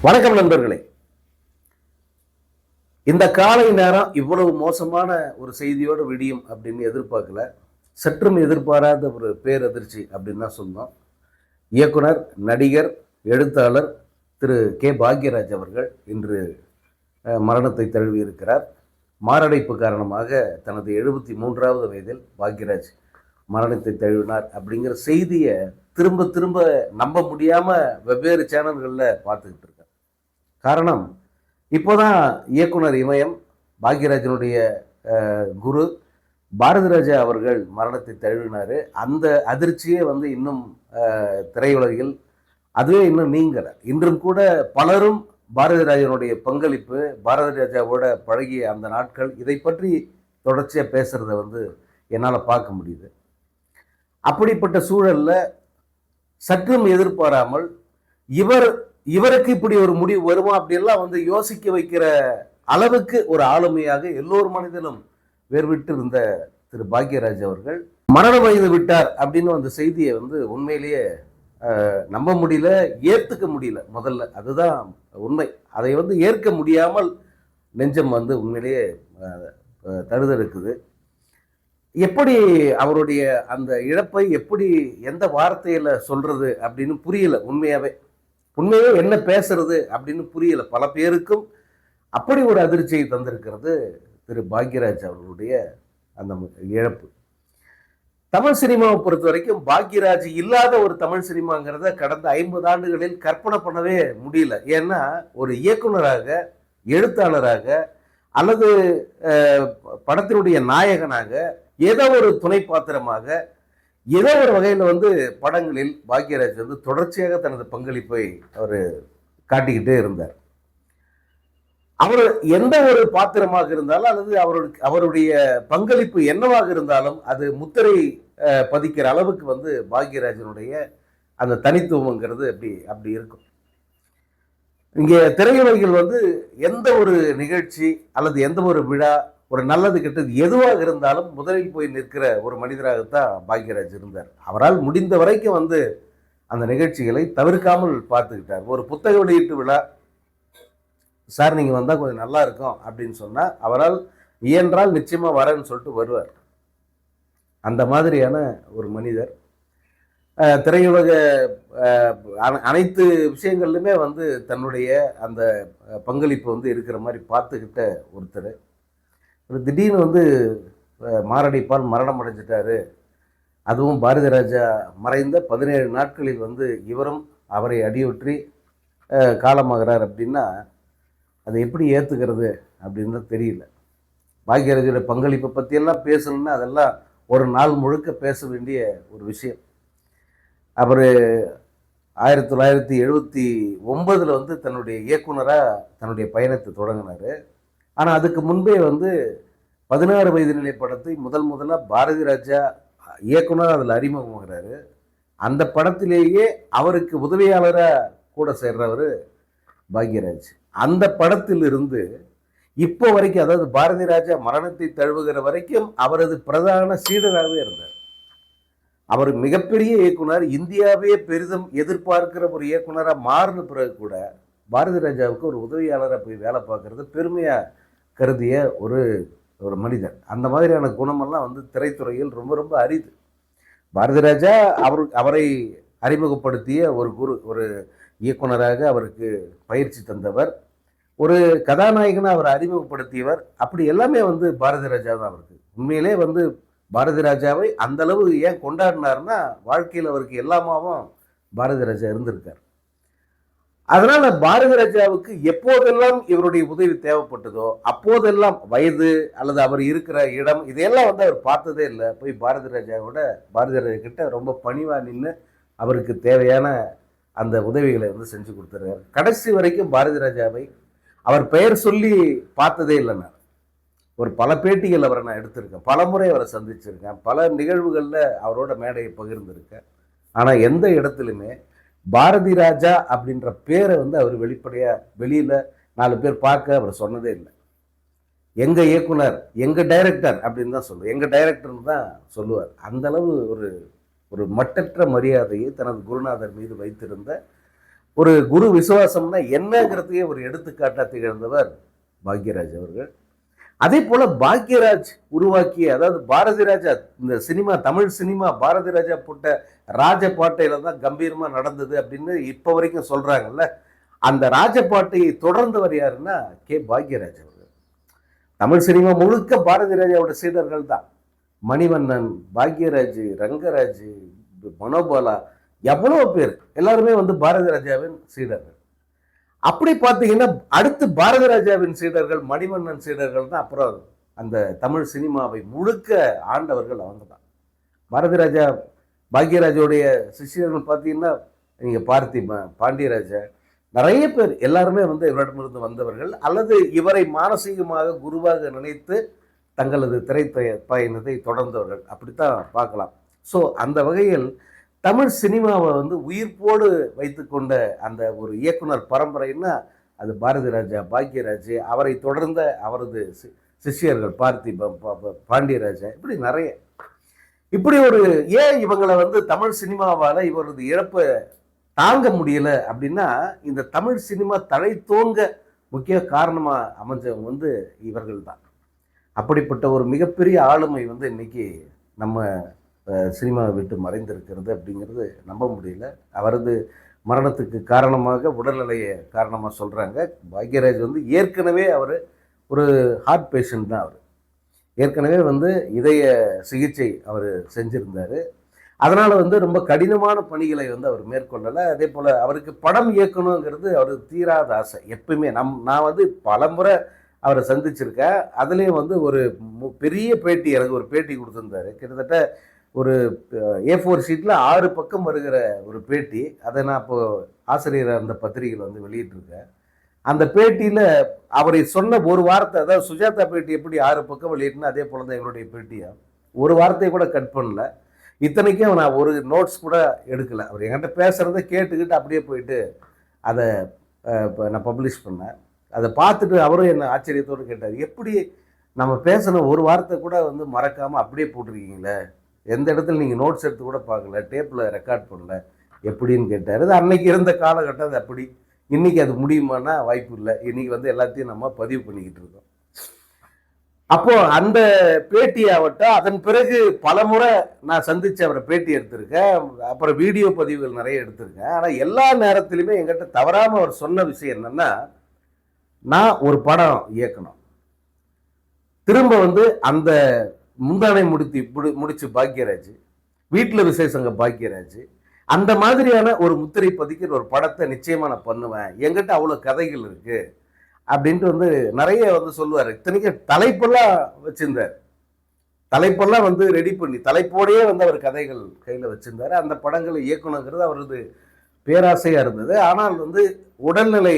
வணக்கம் நண்பர்களே. இந்த காலை நேரம் இவ்வளவு மோசமான ஒரு செய்தியோடு விடியும் அப்படின்னு எதிர்பார்க்கல. சற்றும் எதிர்பாராத ஒரு பேரதிர்ச்சி அப்படின்னு தான் சொன்னோம். இயக்குனர், நடிகர், எழுத்தாளர் திரு கே பாக்யராஜ் அவர்கள் இன்று மரணத்தை தழுவியிருக்கிறார். மாரடைப்பு காரணமாக தனது 73வது வயதில் பாக்யராஜ் மரணத்தை தழுவினார் அப்படிங்கிற செய்தியை திரும்ப திரும்ப நம்ப முடியாமல் வெவ்வேறு சேனல்களில் பார்த்துக்கிட்டு இருக்கேன். காரணம், இப்போதான் இயக்குனர் இமயம், பாக்யராஜனுடைய குரு பாரதி ராஜா அவர்கள் மரணத்தை தழுவினார். அந்த அதிர்ச்சியே இன்னும் திரையுலகில் அதுவே இன்னும் நீங்கலை. இன்றும் கூட பலரும் பாரதி ராஜனுடைய பங்களிப்பு, பாரதி ராஜாவோட பழகிய அந்த நாட்கள், இதை பற்றி தொடர்ச்சியாக பேசுகிறத என்னால் பார்க்க முடியுது. அப்படிப்பட்ட சூழலில் சற்றும் எதிர்பாராமல் இவருக்கு இப்படி ஒரு முடிவு வருமா அப்படியெல்லாம் யோசிக்க வைக்கிற அளவுக்கு ஒரு ஆளுமையாக எல்லோரு மனிதனும் வேர்விட்டு இருந்த திரு பாக்யராஜ் அவர்கள் மரண வயது விட்டார் அப்படின்னு அந்த செய்தியை உண்மையிலேயே நம்ப முடியல, ஏற்றுக்க முடியல. முதல்ல அதுதான் உண்மை. அதை ஏற்க முடியாமல் நெஞ்சம் உண்மையிலேயே தழுதெடுக்குது. எப்படி அவருடைய அந்த இழப்பை எப்படி எந்த வார்த்தையில சொல்றது அப்படின்னு புரியல. உண்மையாவே என்ன பேசுறது அப்படின்னு புரியல. பல பேருக்கும் அப்படி ஒரு அதிர்ச்சியை தந்திருக்கிறது திரு பாக்யராஜ் அவர்களுடைய அந்த இழப்பு. தமிழ் சினிமாவை பொறுத்த வரைக்கும் பாக்யராஜ் இல்லாத ஒரு தமிழ் சினிமாங்கிறத கடந்த 50 ஆண்டுகளில் கற்பனை பண்ணவே முடியல. ஏன்னா ஒரு இயக்குனராக, எழுத்தாளராக அல்லது படத்தினுடைய நாயகனாக, ஏதோ ஒரு துணை பாத்திரமாக, ஏதோ ஒரு வகையில் படங்களில் பாக்யராஜ் தொடர்ச்சியாக தனது பங்களிப்பை அவர் காட்டிக்கிட்டே இருந்தார். அவர் எந்த ஒரு பாத்திரமாக இருந்தாலும் அல்லது அவருடைய பங்களிப்பு என்னவாக இருந்தாலும் அது முத்திரை பதிக்கிற அளவுக்கு பாக்யராஜனுடைய அந்த தனித்துவங்கிறது அப்படி இருக்கும். இங்கே திரையுலகில் எந்த ஒரு நிகழ்ச்சி அல்லது எந்த ஒரு விழா, ஒரு நல்லது கெட்டது எதுவாக இருந்தாலும் முதலில் போய் நிற்கிற ஒரு மனிதராகத்தான் பாக்யராஜ் இருந்தார். அவரால் முடிந்த வரைக்கும் அந்த நிகழ்ச்சிகளை தவிர்க்காமல் பார்த்துக்கிட்டார். ஒரு புத்தக வெளியீட்டு விழா, சார் நீங்கள் வந்தால் கொஞ்சம் நல்லா இருக்கும் அப்படின்னு சொன்னால் அவரால் இயன்றால் நிச்சயமாக வரேன்னு சொல்லிட்டு வருவார். அந்த மாதிரியான ஒரு மனிதர். திரையுலக அனைத்து விஷயங்கள்லுமே தன்னுடைய அந்த பங்களிப்பு இருக்கிற மாதிரி பார்த்துக்கிட்ட ஒருத்தர். திடீர்னு மாரடைப்பால் மரணம் அடைஞ்சிட்டாரு. அதுவும் பாரதி ராஜா மறைந்த 17 நாட்களில் இவரும் அவரை அடியொற்றி காலமாகிறார் அப்படின்னா அதை எப்படி ஏற்றுக்கிறது அப்படின்னு தெரியல. பாக்யராஜோட பங்களிப்பை பற்றியெல்லாம் பேசணுன்னா அதெல்லாம் ஒரு நாள் முழுக்க பேச வேண்டிய ஒரு விஷயம். அவர் 1979 தன்னுடைய இயக்குனராக தன்னுடைய பயணத்தை தொடங்கினார். ஆனால் அதுக்கு முன்பே 16 வயது நிலை படத்தை முதலாக பாரதி ராஜா இயக்குனர் அதில் அறிமுகமாகிறாரு. அந்த படத்திலேயே அவருக்கு உதவியாளராக கூட சேர்றவர் பாக்யராஜ். அந்த படத்திலிருந்து இப்போ வரைக்கும், அதாவது பாரதி ராஜா மரணத்தை தழுவுகிற வரைக்கும் அவரது பிரதான சீடராகவே இருந்தார். அவர் மிகப்பெரிய இயக்குனர், இந்தியாவே பெரிதும் எதிர்பார்க்கிற ஒரு இயக்குனராக மாறின பிறகு கூட பாரதி ராஜாவுக்கு ஒரு உதவியாளராக போய் வேலை பார்க்கறது பெருமையாக கருதிய ஒரு மனிதர். அந்த மாதிரியான குணமெல்லாம் திரைத்துறையில் ரொம்ப ரொம்ப அரிது. பாரதி ராஜா அவரை அறிமுகப்படுத்திய ஒரு குரு, ஒரு இயக்குனராக அவருக்கு பயிற்சி தந்தவர், ஒரு கதாநாயகனாக அவர் அறிமுகப்படுத்தியவர். அப்படி எல்லாமே பாரதி ராஜா தான். அவருக்கு உண்மையிலே பாரதி ராஜாவை அந்த அளவு ஏன் கொண்டாடினார்னா, வாழ்க்கையில் அவருக்கு எல்லாமாவும் பாரதி ராஜா இருந்திருக்கார். அதனால பாரதி ராஜாவுக்கு எப்போதெல்லாம் இவருடைய உதவி தேவைப்பட்டதோ அப்போதெல்லாம் வயது அல்லது அவர் இருக்கிற இடம் இதையெல்லாம் அவர் பார்த்ததே இல்லை. போய் பாரதி ராஜா கிட்ட ரொம்ப பணிவா நின்று அவருக்கு தேவையான அந்த உதவிகளை செஞ்சு கொடுத்துருக்காரு. கடைசி வரைக்கும் பாரதி ராஜாவை அவர் பெயர் சொல்லி பார்த்ததே இல்லை. நான் பல பேட்டிகள் அவரை நான் எடுத்திருக்கேன், பல முறை அவரை சந்திச்சிருக்கேன், பல நிகழ்வுகளில் அவரோட மேடையை பகிர்ந்திருக்கேன். ஆனால் எந்த இடத்துலையுமே பாரதி ராஜா அப்படின்ற பேரை அவர் வெளிப்படையாக வெளியில் 4 பேர் பார்க்க அவர் சொன்னதே இல்லை. எங்கள் இயக்குனர், எங்கள் டைரக்டர் அப்படின்னு தான் சொல்லுவார், எங்கள் டைரக்டர்னு தான் சொல்லுவார். அந்தளவு ஒரு மட்டற்ற மரியாதையை தனது குருநாதர் மீது வைத்திருந்த ஒரு குரு விசுவாசம்னா என்னங்கிறதையே ஒரு எடுத்துக்காட்டாக திகழ்ந்தவர் பாக்யராஜ் அவர்கள். அதே போல பாக்யராஜ் உருவாக்கிய, அதாவது பாரதி ராஜா, இந்த சினிமா, தமிழ் சினிமா பாரதி ராஜா போட்ட ராஜபாட்டையில தான் கம்பீரமா நடந்தது அப்படின்னு இப்ப வரைக்கும் சொல்றாங்கல்ல. அந்த ராஜபாட்டையை தொடர்ந்தவர் யாருன்னா பாக்யராஜ் அவர்கள். தமிழ் சினிமா முழுக்க பாரதி ராஜாவோட சீடர்கள் தான். மணிவண்ணன், பாக்யராஜ், ரங்கராஜ், மனோபாலா, எவ்வளவு பேர் எல்லாருமே பாரதி ராஜாவின் சீடர்கள். அப்படி பார்த்தீங்கன்னா அடுத்து பாரதி ராஜாவின் சீடர்கள், மணிவண்ணன் சீடர்கள் தான் அப்புறம் அந்த தமிழ் சினிமாவை முழுக்க ஆண்டவர்கள் அவங்க தான். பாரதி ராஜா பாக்யராஜோடைய சிஷியர்கள் பார்த்தீங்கன்னா நீங்க பார்த்திபன், பாண்டியராஜா, நிறைய பேர் எல்லாருமே இவரிடமிருந்து வந்தவர்கள், அல்லது இவரை மானசீகமாக குருவாக நினைத்து தங்களது திரை பயணத்தை தொடர்ந்தவர்கள், அப்படித்தான் பார்க்கலாம். ஸோ அந்த வகையில் தமிழ் சினிமாவை உயிர்ப்போடு வைத்து கொண்ட அந்த ஒரு இயக்குனர் பரம்பரைன்னா அது பாரதி ராஜா, பாக்யராஜ், அவரை தொடர்ந்த அவரது சிஷியர்கள் பார்த்திபன், பாண்டியராஜா, இப்படி நிறைய. இப்படி ஒரு ஏன் இவங்களை தமிழ் சினிமாவால் இவரது இழப்பை தாங்க முடியல அப்படின்னா, இந்த தமிழ் சினிமா தலை தோங்க முக்கிய காரணமாக அமைஞ்சவங்க இவர்கள் தான். அப்படிப்பட்ட ஒரு மிகப்பெரிய ஆளுமை இன்னைக்கு நம்ம சினிமாவை விட்டு மறைந்திருக்கிறது அப்படிங்கிறது நம்ப முடியல. அவரது மரணத்துக்கு காரணமாக உடல்நிலையை காரணமாக சொல்கிறாங்க. பாக்யராஜ் ஏற்கனவே அவர் ஒரு ஹார்ட் பேஷண்ட் தான். அவர் ஏற்கனவே இதய சிகிச்சை அவர் செஞ்சுருந்தார். அதனால் ரொம்ப கடினமான பணிகளை அவர் மேற்கொள்ளலை. அதே போல் அவருக்கு படம் இயக்கணுங்கிறது அவர் தீராத ஆசை எப்பவுமே. நான் பலமுறை அவரை சந்திச்சிருக்கேன். அதுலேயும் ஒரு பெரிய பேட்டி, எனக்கு ஒரு பேட்டி கொடுத்துருந்தாரு. கிட்டத்தட்ட ஒரு A4 ஷீட்டில் 6 பக்கம் வருகிற ஒரு பேட்டி. அதை நான் இப்போது ஆசிரியர் அந்த பத்திரிகையில் வெளியிட்டிருக்கேன். அந்த பேட்டியில் அவரை சொன்ன ஒரு வார்த்தை, அதாவது சுஜாதா பேட்டி எப்படி 6 பக்கம் வெளியிட்டுனா அதே போல தான் இவருடைய பேட்டியா. ஒரு வார்த்தையை கூட கட் பண்ணல. இத்தனைக்கும் நான் ஒரு நோட்ஸ் கூட எடுக்கலை. அவர் என்கிட்ட பேசுகிறத கேட்டுக்கிட்டு அப்படியே போயிட்டு அதை நான் பப்ளிஷ் பண்ணேன். அதை பார்த்துட்டு அவரும் என்ன ஆச்சரியத்தோடு கேட்டார், எப்படி நம்ம பேசின ஒரு வார்த்தை கூட மறக்காமல் அப்படியே போட்டிருக்கீங்களே, எந்த இடத்துல நீங்கள் நோட்ஸ் எடுத்து கூட பார்க்கல, டேப்பில் ரெக்கார்ட் பண்ணல, எப்படின்னு கேட்டார். அது அன்னைக்கு இருந்த காலகட்டம் அது அப்படி. இன்றைக்கி அது முடியுமானா வாய்ப்பு இல்லை. இன்றைக்கி எல்லாத்தையும் நம்ம பதிவு பண்ணிக்கிட்டு இருக்கோம். அப்போது அந்த பேட்டியாகட்டும், அதன் பிறகு பல முறை நான் சந்தித்து அவரை பேட்டி எடுத்திருக்கேன். அப்புறம் வீடியோ பதிவுகள் நிறைய எடுத்திருக்கேன். ஆனால் எல்லா நேரத்திலுமே என்கிட்ட தவறாமல் அவர் சொன்ன விஷயம் என்னென்னா, நான் ஒரு படம் இயக்கணும், திரும்ப அந்த முந்தானை முடிச்சு பாக்யராஜ், வீட்டில் விசேஷங்க பாக்யராஜ், அந்த மாதிரியான ஒரு முத்திரை பதிக்கிற ஒரு படத்தை நிச்சயமாக நான் பண்ணுவேன், என்கிட்ட அவ்வளோ கதைகள் இருக்குது அப்படின்ட்டு நிறைய சொல்லுவார். இத்தனைக்கு தலைப்பெல்லாம் வச்சிருந்தார். தலைப்பெல்லாம் ரெடி பண்ணி தலைப்போடையே அவர் கதைகள் கையில் வச்சிருந்தார். அந்த படங்களை இயக்கணுங்கிறது அவரது பேராசையாக இருந்தது. ஆனால் உடல்நிலை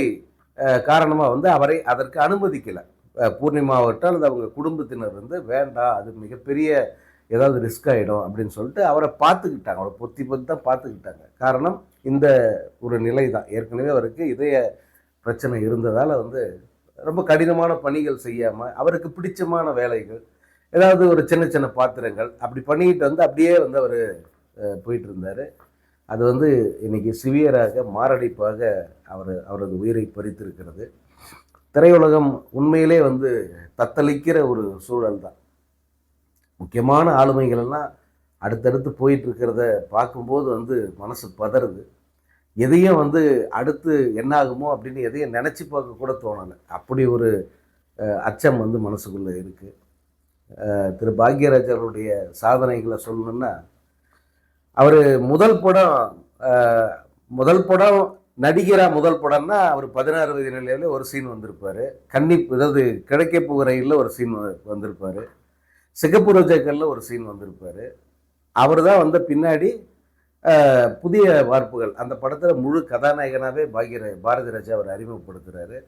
காரணமாக அவரை அதற்கு அனுமதிக்கலை. பூர்ணிமாவட்டம் அல்லது அவங்க குடும்பத்தினர் வேண்டாம், அது மிகப்பெரிய ஏதாவது ரிஸ்க் ஆகிடும் அப்படின்னு சொல்லிட்டு அவரை பார்த்துக்கிட்டாங்க. அவரை பொத்தி தான் பார்த்துக்கிட்டாங்க. காரணம் இந்த ஒரு நிலை தான். ஏற்கனவே அவருக்கு இதய பிரச்சனை இருந்ததால் ரொம்ப கடினமான பணிகள் செய்யாமல் அவருக்கு பிடிச்சமான வேலைகள், ஏதாவது ஒரு சின்ன சின்ன பாத்திரங்கள் அப்படி பண்ணிக்கிட்டு அப்படியே அவர் போயிட்டு இருந்தார். அது இன்னைக்கு சிவியராக மாரடைப்பாக அவரது உயிரை பறித்திருக்கிறது. திரையுலகம் உண்மையிலே தத்தளிக்கிற ஒரு சூழல் தான். முக்கியமான ஆளுமைகள் எல்லாம் அடுத்தடுத்து போயிட்டு இருக்கிறத பார்க்கும்போது மனசு பதறுது. எதையும் அடுத்து என்ன ஆகுமோ அப்படின்னு எதையும் நினச்சி பார்க்க கூட தோணலை. அப்படி ஒரு அச்சம் மனசுக்குள்ளே இருக்குது. திரு பாக்யராஜ் அவருடைய சாதனைகளை சொல்லணுன்னா, அவர் முதல் படம் நடிகராக முதல் படம்னா அவர் 16 வயது நிலையில் ஒரு சீன் வந்திருப்பார். அதாவது கிடைக்க போகிறையில் ஒரு சீன் வந்திருப்பார். சிகப்பு ரோஜாக்களில் ஒரு சீன் வந்திருப்பார். அவர் தான் பின்னாடி புதிய வார்ப்புகள் அந்த படத்தில் முழு கதாநாயகனாகவே பாரதி ராஜா அவர் அறிமுகப்படுத்துகிறாரு.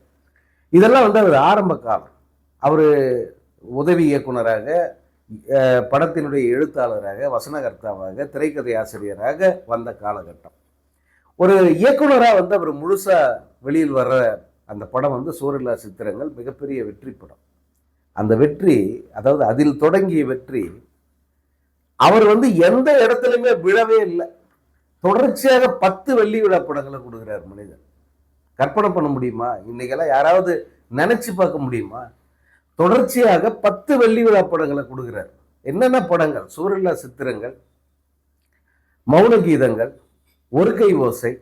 இதெல்லாம் அவர் ஆரம்ப காலம். அவர் உதவி இயக்குனராக, படத்தினுடைய எழுத்தாளராக, வசனகர்த்தாவாக, திரைக்கதை ஆசிரியராக வந்த காலகட்டம். ஒரு இயக்குனராக அவர் முழுசாக வெளியில் வர்ற அந்த படம் சூரில்லா சித்திரங்கள் மிகப்பெரிய வெற்றி படம். அந்த வெற்றி, அதாவது அதில் தொடங்கிய வெற்றி, அவர் எந்த இடத்துலையுமே விழவே இல்லை. தொடர்ச்சியாக 10 வெள்ளி விழா படங்களை கொடுக்குறார் மனிதன். கற்பனை பண்ண முடியுமா? இன்னைக்கெல்லாம் யாராவது நினைச்சு பார்க்க முடியுமா? தொடர்ச்சியாக 10 வெள்ளி விழா படங்களை கொடுக்குறார். என்னென்ன படங்கள்? சூரில்லா சித்திரங்கள், மௌன கீதங்கள், ஒரு கை ஓசை,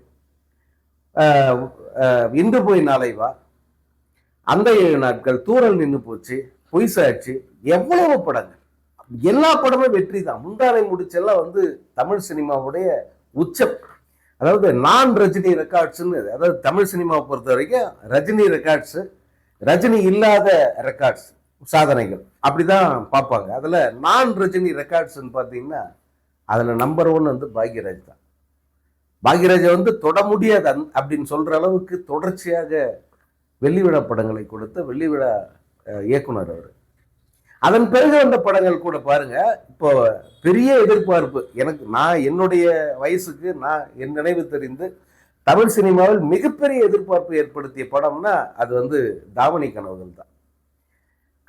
இன்று போய் நாளை வா, அந்த 7 நாட்கள், தூரல் நின்று போச்சு, பொய் சாட்சி, எவ்வளவு படங்கள். எல்லா படமும் வெற்றி தான். முந்தானை முடிச்செல்லாம் வந்து தமிழ் சினிமாவுடைய உச்சம். அதாவது நான் ரஜினி ரெக்கார்ட்ஸ்ன்னு, அதாவது தமிழ் சினிமாவை பொறுத்த வரைக்கும் ரஜினி ரெக்கார்ட்ஸ், ரஜினி இல்லாத ரெக்கார்ட்ஸ், சாதனைகள் அப்படிதான் பார்ப்பாங்க. அதுல நான் ரஜினி ரெக்கார்ட்ஸ்ன்னு பார்த்தீங்கன்னா அதுல நம்பர் 1 வந்து பாக்யராஜ் தான். பாக்யராஜை வந்து தொட முடியாது அப்படின்னு சொல்ற அளவுக்கு தொடர்ச்சியாக வெள்ளி விழா படங்களை கொடுத்த வெள்ளி விழா இயக்குனர் அவர். அதன் பிறகு வந்த படங்கள் கூட பாருங்க, இப்போ பெரிய எதிர்பார்ப்பு எனக்கு, நான் என்னுடைய வயசுக்கு நான் என் நினைவு தெரிந்து தமிழ் சினிமாவில் மிகப்பெரிய எதிர்பார்ப்பு ஏற்படுத்திய படம்னா அது வந்து தாவணி கனவுகள் தான்.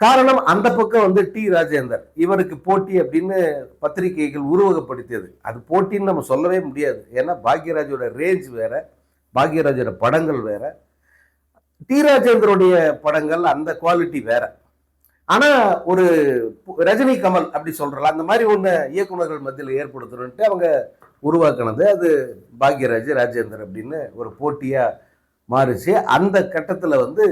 காரணம், அந்த பக்கம் வந்து டி ராஜேந்தர் இவருக்கு போட்டி அப்படின்னு பத்திரிகைகள் உருவகப்படுத்தியது. அது போட்டின்னு நம்ம சொல்லவே முடியாது. ஏன்னா பாக்யராஜோட ரேஞ்ச் வேற, பாக்யராஜோட படங்கள் வேற, டி ராஜேந்தருடைய படங்கள் அந்த குவாலிட்டி வேற. ஆனா ஒரு ரஜினி கமல் அப்படி சொல்றல, அந்த மாதிரி ஒண்ணு இயக்குநர்கள் மத்தியில் ஏற்படுத்தணும்ட்டு அவங்க உருவாக்குனது அது பாக்யராஜ் ராஜேந்தர் அப்படின்னு ஒரு போட்டியா மாறிச்சு. அந்த கட்டத்துல வந்து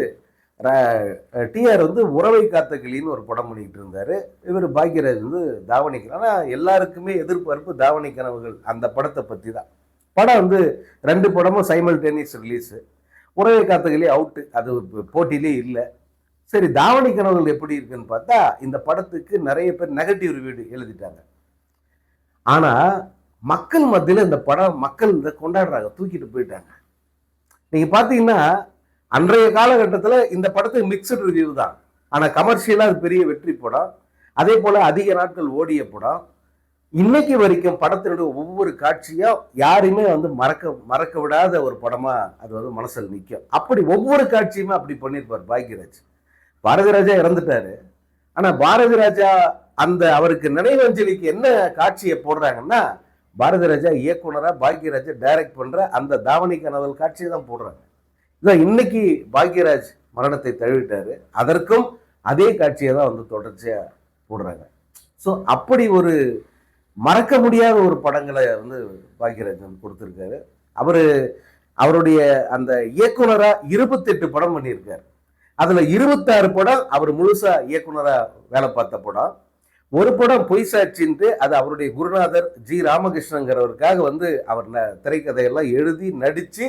டிஆர் வந்து உறவை காத்த கிளின்னு ஒரு படம் பண்ணிக்கிட்டு இருந்தாரு. இவர் பாக்யராஜ் வந்து தாவணி. ஆனா எல்லாருக்குமே எதிர்பார்ப்பு தாவணி கனவுகள் அந்த படத்தை பத்தி தான். படம் வந்து 2 படமும் சைமல்டேனியஸ் ரிலீஸ். உறவை காத்த கிளி அவுட்டு, அது போட்டியிலே இல்லை. சரி, தாவணி கனவுகள் எப்படி இருக்குன்னு பார்த்தா இந்த படத்துக்கு நிறைய பேர் நெகட்டிவ் ரிவ்யூ எழுதிட்டாங்க. ஆனா மக்கள் மத்தியில் இந்த படம் மக்கள் இதை கொண்டாடுறாங்க, தூக்கிட்டு போயிட்டாங்க. நீங்க பாத்தீங்கன்னா அன்றைய காலகட்டத்தில் இந்த படத்துக்கு மிக்சட் ரிவ்யூ தான். ஆனா கமர்ஷியலா அது பெரிய வெற்றி படம். அதே போல அதிக நாட்கள் ஓடிய படம். இன்னைக்கு வரைக்கும் படத்தினுடைய ஒவ்வொரு காட்சியும் யாருமே வந்து மறக்க விடாத ஒரு படமா அது வந்து மனசில் நிற்கும். அப்படி ஒவ்வொரு காட்சியுமே அப்படி பண்ணியிருப்பார் பாக்யராஜ். பாரதி ராஜா இறந்துட்டாரு. ஆனா பாரதி ராஜா அந்த அவருக்கு நினைவஞ்சலிக்கு என்ன காட்சியை போடுறாங்கன்னா, பாரதி ராஜா இயக்குனரா பாக்யராஜா டைரக்ட் பண்ற அந்த தாவணி கனவுகள் காட்சியை தான் போடுறாங்க. இதான் இன்னைக்கு பாக்யராஜ் மரணத்தை தழுவிட்டாரு, அதற்கும் அதே காட்சியை தான் வந்து தொடர்ச்சியா போடுறாங்க. ஸோ அப்படி ஒரு மறக்க முடியாத ஒரு படங்களை வந்து பாக்யராஜ் வந்து கொடுத்துருக்காரு. அவருடைய அந்த இயக்குனரா 28 படம் பண்ணியிருக்காரு. அதுல 26 படம் அவர் முழுசா இயக்குனரா வேலை பார்த்த படம். ஒரு படம் பொய் சாட்சின்ட்டு, அது அவருடைய குருநாதர் ஜி ராமகிருஷ்ணங்கிறவருக்காக வந்து அவர் திரைக்கதையெல்லாம் எழுதி நடிச்சு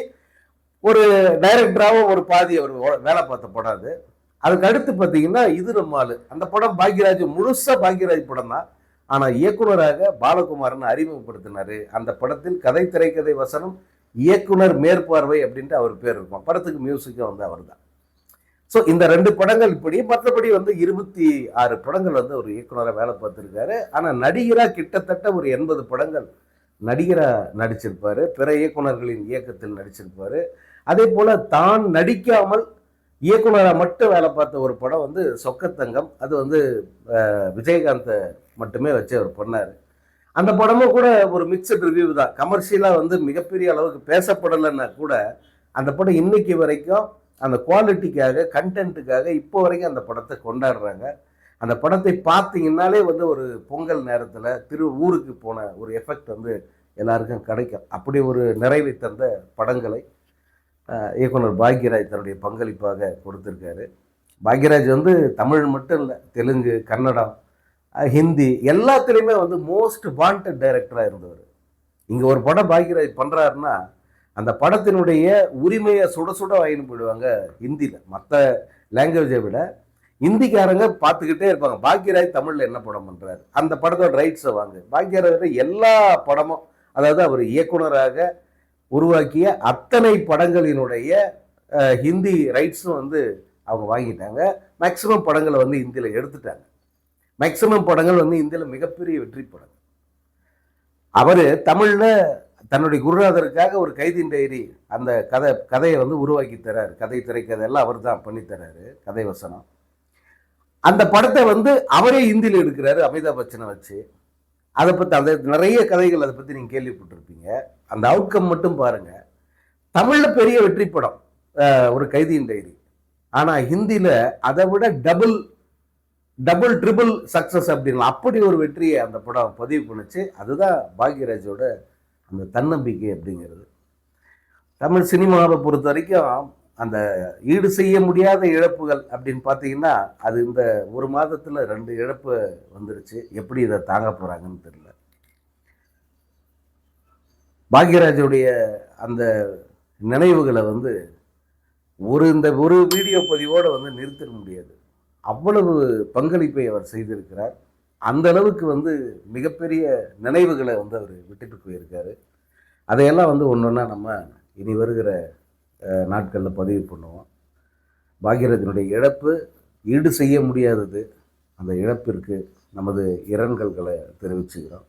ஒரு டைரக்டராகவும் ஒரு பாதி அவர் வேலை பார்த்த படம் அது. அதுக்கு அடுத்து பார்த்தீங்கன்னா இது நம்மால், அந்த படம் பாக்யராஜ் முழுசா பாக்யராஜ் படம் தான். ஆனா இயக்குனராக பாலகுமாரன் அறிமுகப்படுத்தினாரு. அந்த படத்தில் கதை, திரைக்கதை, வசனம், இயக்குனர் மேற்பார்வை அப்படின்ட்டு அவர் பேர் இருக்கும். படத்துக்கு மியூசிக்கும் வந்து அவர் தான். ஸோ இந்த 2 படங்கள் இப்படி, மற்றபடி வந்து 26 படங்கள் வந்து ஒரு இயக்குனராக வேலை பார்த்துருக்காரு. ஆனால் நடிகராக கிட்டத்தட்ட ஒரு 80 படங்கள் நடிகராக நடிச்சிருப்பாரு. பிற இயக்குனர்களின் இயக்கத்தில் நடிச்சிருப்பாரு. அதே போல தான் நடிக்காமல் இயக்குனராக மட்டும் வேலை பார்த்த ஒரு படம் வந்து சொக்கத்தங்கம். அது வந்து விஜயகாந்தை மட்டுமே வச்சு அவர் பண்ணார். அந்த படமும் கூட ஒரு மிக்சட் ரிவ்யூ தான். கமர்ஷியலாக வந்து மிகப்பெரிய அளவுக்கு பேசப்படலைன்னா கூட அந்த படம் இன்னைக்கு வரைக்கும் அந்த குவாலிட்டிக்காக, கண்டென்ட்டுக்காக இப்போ வரைக்கும் அந்த படத்தை கொண்டாடுறாங்க. அந்த படத்தை பார்த்தீங்கன்னாலே வந்து ஒரு பொங்கல் நேரத்தில் ஊருக்கு போன ஒரு எஃபெக்ட் வந்து எல்லாருக்கும் கிடைக்கும். அப்படி ஒரு நிறைவை தந்த படங்களை இயக்குனர் பாக்யராஜ் தன்னுடைய பங்களிப்பாக கொடுத்துருக்காரு. பாக்யராஜ் வந்து தமிழ் மட்டும் இல்லை, தெலுங்கு, கன்னடம், ஹிந்தி எல்லாத்துலேயுமே வந்து மோஸ்ட் வாண்டட் டைரக்டராக இருந்தவர். இங்கே ஒரு படம் பாக்யராஜ் பண்ணுறாருன்னா அந்த படத்தினுடைய உரிமையை சுட சுட வாங்கிட்டு போயிடுவாங்க ஹிந்தியில். மற்ற லாங்குவேஜை விட ஹிந்திக்காரங்க பார்த்துக்கிட்டே இருப்பாங்க, பாக்யராஜ் தமிழில் என்ன படம் பண்ணுறாரு, அந்த படத்தோட ரைட்ஸை வாங்க. பாக்யராஜ் எல்லா படமும், அதாவது அவர் இயக்குனராக உருவாக்கிய அத்தனை படங்களினுடைய ஹிந்தி ரைட்ஸும் வந்து அவங்க வாங்கிட்டாங்க. மேக்சிமம் படங்களை வந்து ஹிந்தியில் எடுத்துட்டாங்க. மேக்சிமம் படங்கள் வந்து ஹிந்தியில் மிகப்பெரிய வெற்றி படம். அவர் தமிழில் தன்னுடைய குருநாதருக்காக ஒரு கைதின் டைரி அந்த கதையை வந்து உருவாக்கி தர்றாரு. கதை, திரைக்கதை எல்லாம் அவர் தான் பண்ணித்தராரு, கதை வசனம். அந்த படத்தை வந்து அவரே ஹிந்தியில் எடுக்கிறாரு அமிதாப் பச்சனை வச்சு. அதை பற்றி அதை நிறைய கதைகள் அதை பற்றி நீங்கள் கேள்விப்பட்டிருப்பீங்க. அந்த அவுட்கம் மட்டும் பாருங்கள். தமிழில் பெரிய வெற்றி படம் ஒரு கைதியின் டைரி. ஆனால் ஹிந்தியில் அதை விட டபுள் ட்ரிபிள் சக்ஸஸ் அப்படின்லாம் அப்படி ஒரு வெற்றியை அந்த படம் பதிவு பண்ணுச்சு. அதுதான் பாக்யராஜோட அந்த தன்னம்பிக்கை அப்படிங்கிறது. தமிழ் சினிமாவை பொறுத்த வரைக்கும் அந்த ஈடு செய்ய முடியாத இழப்புகள் அப்படின்னு பார்த்தீங்கன்னா, அது இந்த ஒரு மாதத்தில் 2 இழப்பு வந்துருச்சு. எப்படி இதை தாங்க போகிறாங்கன்னு தெரியல. பாக்யராஜுடைய அந்த நினைவுகளை வந்து இந்த ஒரு வீடியோ பதிவோடு வந்து நிறுத்திட முடியாது. அவ்வளவு பங்களிப்பை அவர் செய்திருக்கிறார். அந்த அளவுக்கு வந்து மிகப்பெரிய நினைவுகளை வந்து அவர் விட்டுட்டு போயிருக்காரு. அதையெல்லாம் வந்து ஒன்று ஒன்றா நம்ம இனி வருகிற நாட்களில் பதிவு பண்ணுவோம். பாக்யராஜனுடைய இழப்பு ஈடு செய்ய முடியாதது. அந்த இழப்பிற்கு நமது இரங்கல்களை தெரிவிச்சுக்கிறோம்.